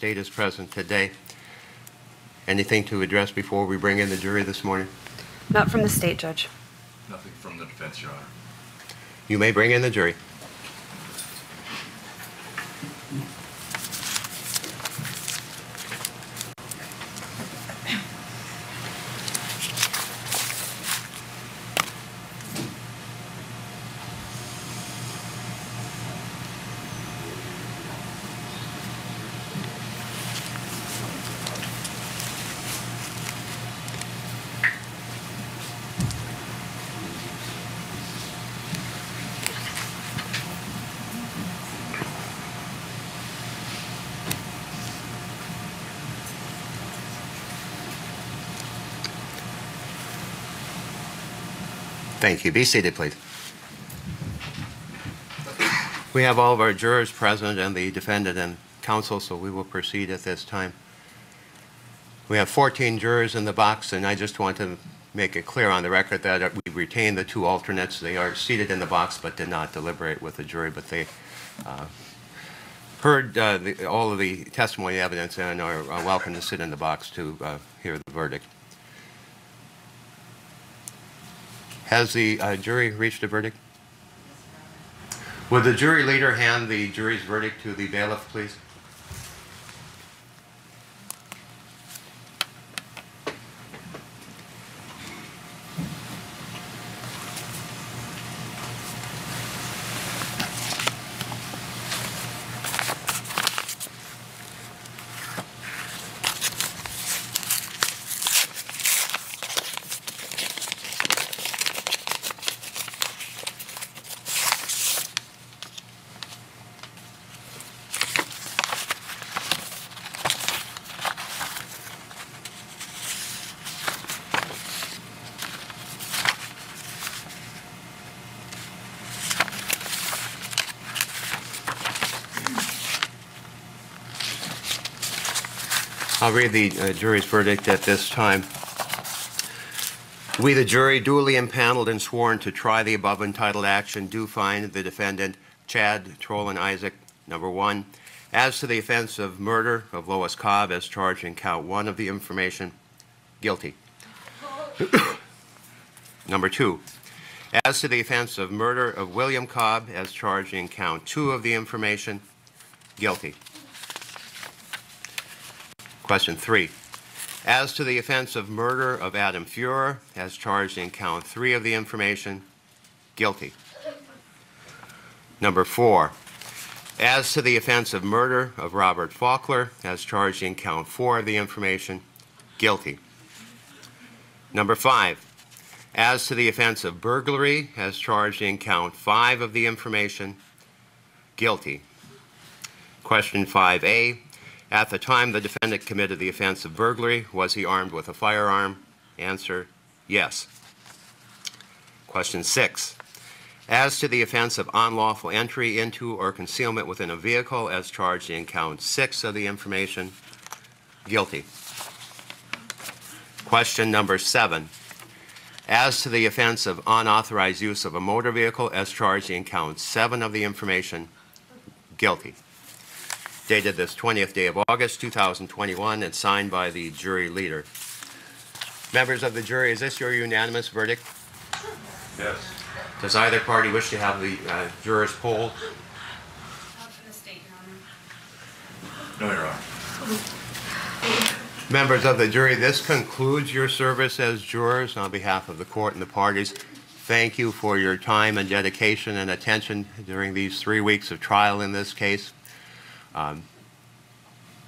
state is present today. Anything to address before we bring in the jury this morning? Not from the state, Judge. Nothing from the defense, Your Honor. You may bring in the jury. Thank you. Be seated, please. We have all of our jurors present and the defendant and counsel, so we will proceed at this time. We have 14 jurors in the box, and I just want to make it clear on the record that we retain the two alternates. They are seated in the box but did not deliberate with the jury, but they heard all of the testimony evidence and are welcome to sit in the box to hear the verdict. Has the jury reached a verdict? Would the jury leader hand the jury's verdict to the bailiff, please? I'll read the jury's verdict at this time. We, the jury, duly impaneled and sworn to try the above entitled action, do find the defendant, Chad Troll Isaak, number 1, as to the offense of murder of Lois Cobb as charged in count 1 of the information, guilty. Number 2, as to the offense of murder of William Cobb as charged in count 2 of the information, guilty. Question 3. As to the offense of murder of Adam Fuhrer, as charged in count 3 of the information, guilty. Number 4. As to the offense of murder of Robert Faulkner, as charged in count 4 of the information, guilty. Number 5. As to the offense of burglary, as charged in count 5 of the information, guilty. Question 5A. At the time the defendant committed the offense of burglary, was he armed with a firearm? Answer, yes. Question 6. As to the offense of unlawful entry into or concealment within a vehicle as charged in count 6 of the information, guilty. Question number 7. As to the offense of unauthorized use of a motor vehicle as charged in count 7 of the information, guilty. Dated this 20th day of August, 2021, and signed by the jury leader. Members of the jury, is this your unanimous verdict? Yes. Does either party wish to have the jurors polled? Not for the state, Your No, Honor. Your Honor. Members of the jury, this concludes your service as jurors. On behalf of the court and the parties, thank you for your time and dedication and attention during these 3 weeks of trial in this case.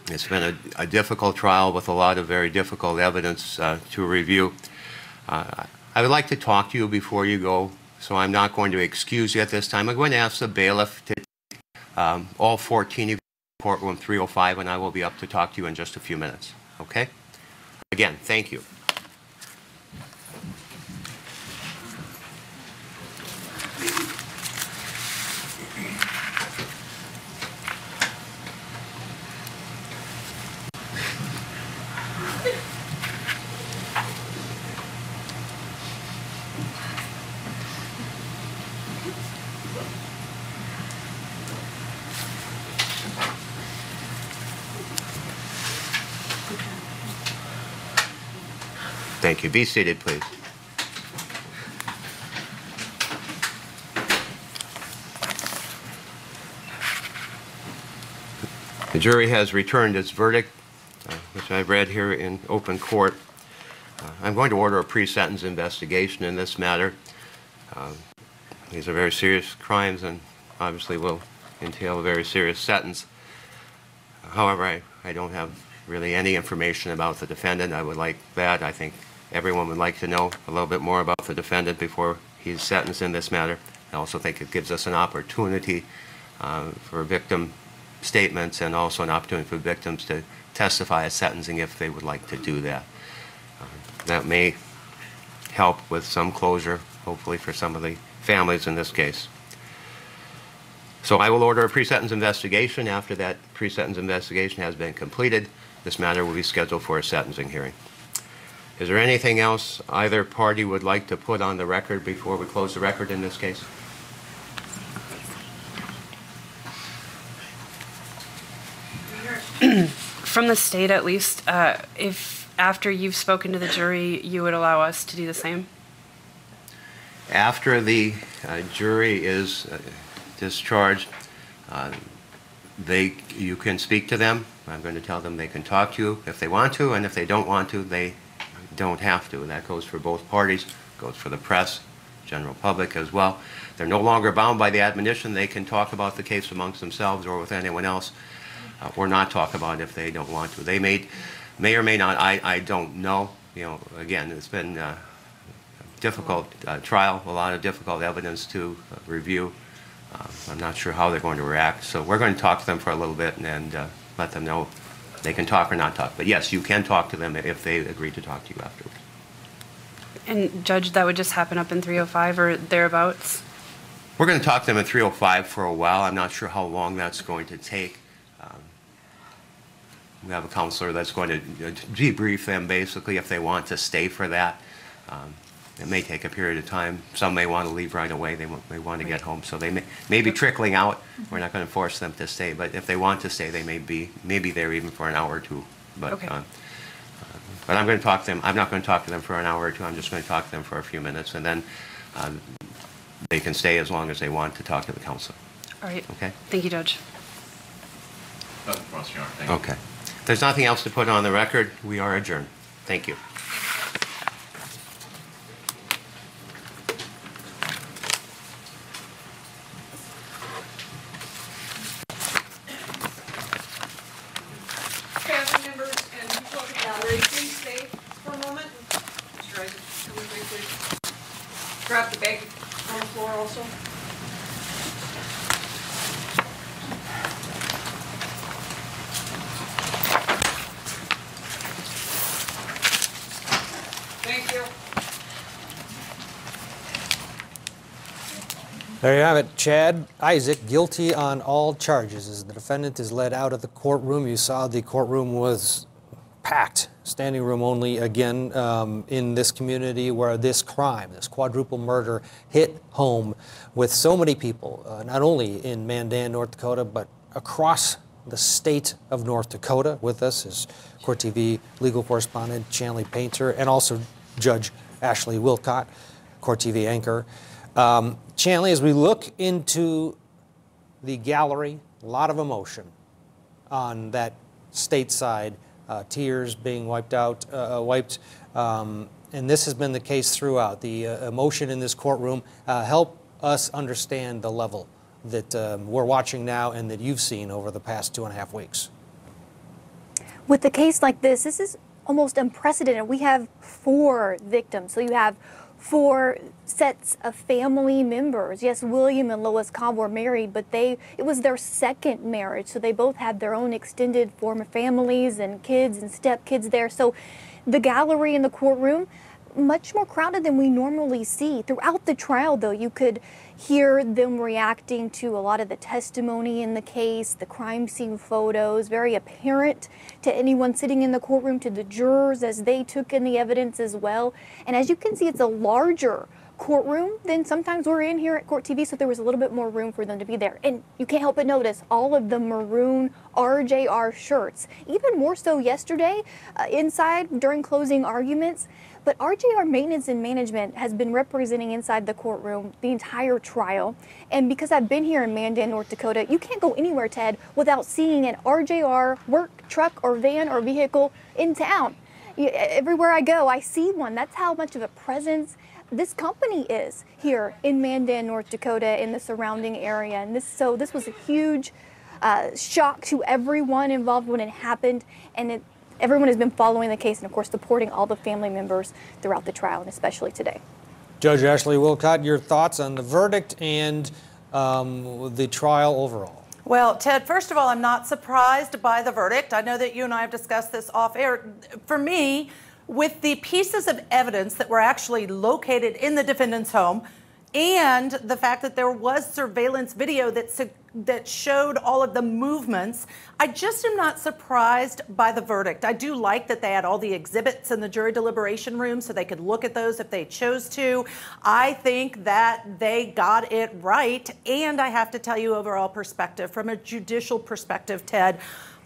It's been a difficult trial with a lot of very difficult evidence to review. I would like to talk to you before you go, so I'm not going to excuse you at this time. I'm going to ask the bailiff to all 14 of you in courtroom 305, and I will be up to talk to you in just a few minutes. Okay? Again, thank you. Thank you. Be seated, please. The jury has returned its verdict, which I've read here in open court. I'm going to order a pre-sentence investigation in this matter. These are very serious crimes and obviously will entail a very serious sentence. However, I don't have really any information about the defendant. I would like that. I think everyone would like to know a little bit more about the defendant before he's sentenced in this matter. I also think it gives us an opportunity for victim statements and also an opportunity for victims to testify at sentencing if they would like to do that. That may help with some closure, hopefully for some of the families in this case. So I will order a pre-sentence investigation. After that pre-sentence investigation has been completed, this matter will be scheduled for a sentencing hearing. Is there anything else either party would like to put on the record before we close the record in this case? From the state, at least, if after you've spoken to the jury, you would allow us to do the same? After the jury is discharged, you can speak to them. I'm going to tell them they can talk to you if they want to, and if they don't want to, they don't have to. And that goes for both parties, goes for the press, general public as well. They're no longer bound by the admonition. They can talk about the case amongst themselves or with anyone else, or not talk about it if they don't want to. They may or may not. I don't know. You know, again, it's been a difficult trial, a lot of difficult evidence to review. I'm not sure how they're going to react, so we're going to talk to them for a little bit and let them know they can talk or not talk. But yes, you can talk to them if they agree to talk to you afterwards. And Judge, that would just happen up in 305 or thereabouts? We're going to talk to them at 305 for a while. I'm not sure how long that's going to take. We have a counselor that's going to debrief them basically if they want to stay for that. It may take a period of time. Some may want to leave right away. They want to get home, so they may be trickling out. We're not going to force them to stay, but if they want to stay, they may be there even for an hour or two. But okay. But I'm going to talk to them. I'm not going to talk to them for an hour or two. I'm just going to talk to them for a few minutes, and then they can stay as long as they want to talk to the counselor. All right. Okay. Thank you, Judge. Nothing for us, Your Honor. Thank you. Okay. If there's nothing else to put on the record, we are adjourned. Thank you. Family members and people at the gallery, please stay for a moment. Mr. Isaac, come with me, please. Grab the bag on the floor also. Thank you. There you have it, Chad Isaak, guilty on all charges. As the defendant is led out of the courtroom, you saw the courtroom was packed, standing room only again in this community where this crime, this quadruple murder, hit home with so many people, not only in Mandan, North Dakota, but across the state of North Dakota. With us is Court TV legal correspondent Chanley Painter and also Judge Ashley Wilcott, Court TV anchor. Chanley, as we look into the gallery, a lot of emotion on that stateside, tears being wiped, and this has been the case throughout. The emotion in this courtroom, help us understand the level that we're watching now and that you've seen over the past 2.5 weeks. With a case like this is almost unprecedented. We have 4 victims, so you have 4 sets of family members. Yes, William and Lois Cobb were married, but it was their second marriage, so they both had their own extended form of families and kids and stepkids there. So the gallery in the courtroom, much more crowded than we normally see. Throughout the trial, though, you could hear them reacting to a lot of the testimony in the case, the crime scene photos, very apparent to anyone sitting in the courtroom, to the jurors as they took in the evidence as well. And as you can see, it's a larger courtroom than sometimes we're in here at Court TV, so there was a little bit more room for them to be there. And you can't help but notice all of the maroon RJR shirts, even more so yesterday inside during closing arguments. But RJR Maintenance and Management has been representing inside the courtroom the entire trial. And because I've been here in Mandan, North Dakota, you can't go anywhere, Ted, without seeing an RJR work truck or van or vehicle in town. Everywhere I go, I see one. That's how much of a presence this company is here in Mandan, North Dakota, in the surrounding area. And this was a huge shock to everyone involved when it happened. And everyone has been following the case and, of course, supporting all the family members throughout the trial, and especially today. Judge Ashley Wilcott, your thoughts on the verdict and the trial overall? Well, Ted, first of all, I'm not surprised by the verdict. I know that you and I have discussed this off air. For me, with the pieces of evidence that were actually located in the defendant's home and the fact that there was surveillance video that showed all of the movements, I just am not surprised by the verdict. I do like that they had all the exhibits in the jury deliberation room so they could look at those if they chose to. I think that they got it right. And I have to tell you, overall perspective, from a judicial perspective, Ted,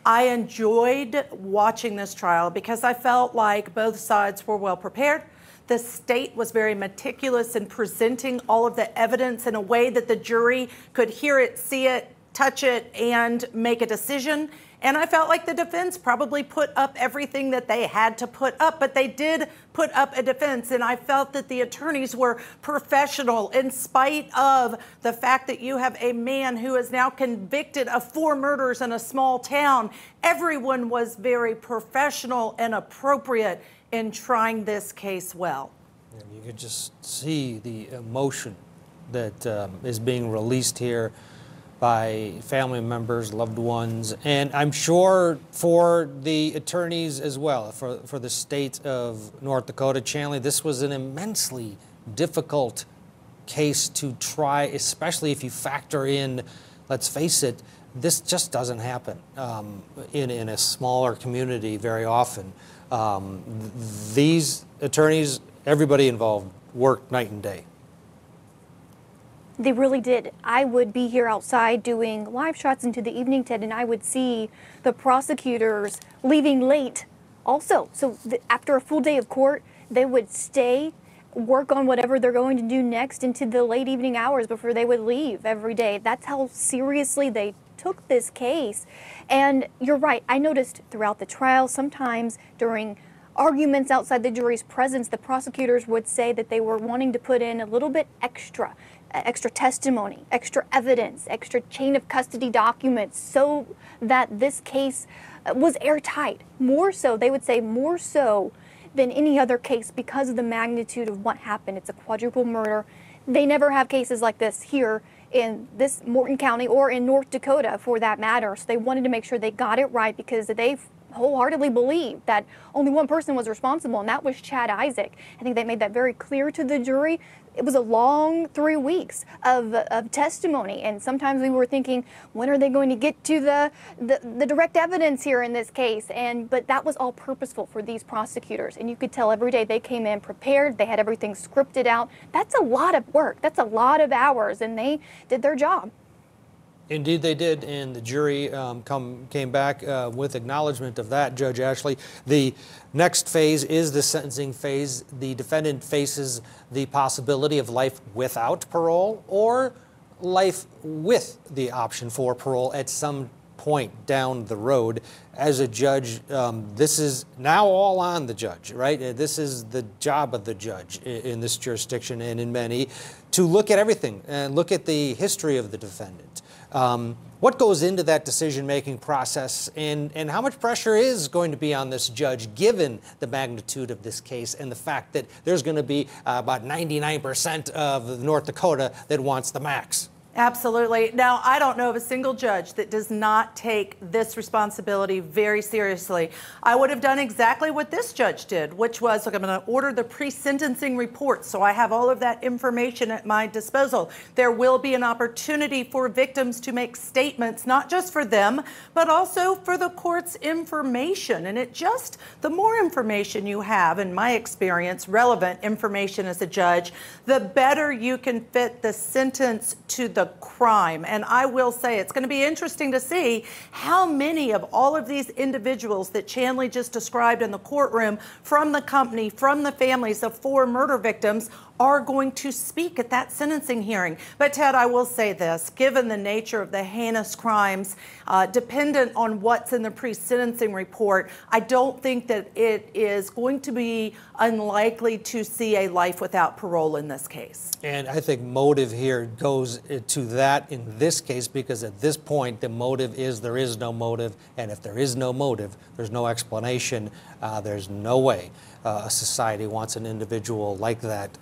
I enjoyed watching this trial because I felt like both sides were well prepared. The state was very meticulous in presenting all of the evidence in a way that the jury could hear it, see it, touch it, and make a decision. And I felt like the defense probably put up everything that they had to put up, but they did put up a defense. And I felt that the attorneys were professional in spite of the fact that you have a man who is now convicted of 4 murders in a small town. Everyone was very professional and appropriate in trying this case well. You could just see the emotion that is being released here by family members, loved ones, and I'm sure for the attorneys as well, for the state of North Dakota. Chanley, this was an immensely difficult case to try, especially if you factor in, let's face it, this just doesn't happen in a smaller community very often. These attorneys, everybody involved, worked night and day. They really did. I would be here outside doing live shots into the evening, Ted, and I would see the prosecutors leaving late also. So after a full day of court, they would stay, work on whatever they're going to do next into the late evening hours before they would leave every day. That's how seriously they took this case. And you're right, I noticed throughout the trial, sometimes during arguments outside the jury's presence, the prosecutors would say that they were wanting to put in a little bit extra testimony, extra evidence, extra chain of custody documents so that this case was airtight. More so, they would say more so than any other case because of the magnitude of what happened. It's a quadruple murder. They never have cases like this here in this Morton County or in North Dakota for that matter. So they wanted to make sure they got it right because they wholeheartedly believed that only one person was responsible, and that was Chad Isaak. I think they made that very clear to the jury. It was a long 3 weeks of testimony, and sometimes we were thinking, when are they going to get to the direct evidence here in this case? But that was all purposeful for these prosecutors, and you could tell every day they came in prepared. They had everything scripted out. That's a lot of work. That's a lot of hours, and they did their job. Indeed they did, and the jury came back with acknowledgement of that, Judge Ashley. The next phase is the sentencing phase. The defendant faces the possibility of life without parole or life with the option for parole at some point down the road. As a judge, this is now all on the judge, right? This is the job of the judge in this jurisdiction and in many, to look at everything and look at the history of the defendant. What goes into that decision-making process, and how much pressure is going to be on this judge given the magnitude of this case and the fact that there's going to be about 99% of North Dakota that wants the max? Absolutely. Now, I don't know of a single judge that does not take this responsibility very seriously. I would have done exactly what this judge did, which was, look, I'm going to order the pre-sentencing report so I have all of that information at my disposal. There will be an opportunity for victims to make statements, not just for them, but also for the court's information. And the more information you have, in my experience, relevant information as a judge, the better you can fit the sentence to the crime. And I will say it's going to be interesting to see how many of all of these individuals that Chanley just described in the courtroom, from the company, from the families of 4 murder victims, are going to speak at that sentencing hearing. But Ted, I will say this, given the nature of the heinous crimes, dependent on what's in the pre-sentencing report, I don't think that it is going to be unlikely to see a life without parole in this case. And I think motive here goes to that in this case, because at this point the motive is there is no motive, and if there is no motive, there's no explanation. There's no way a society wants an individual like that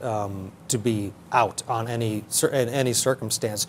to be out on in any circumstance.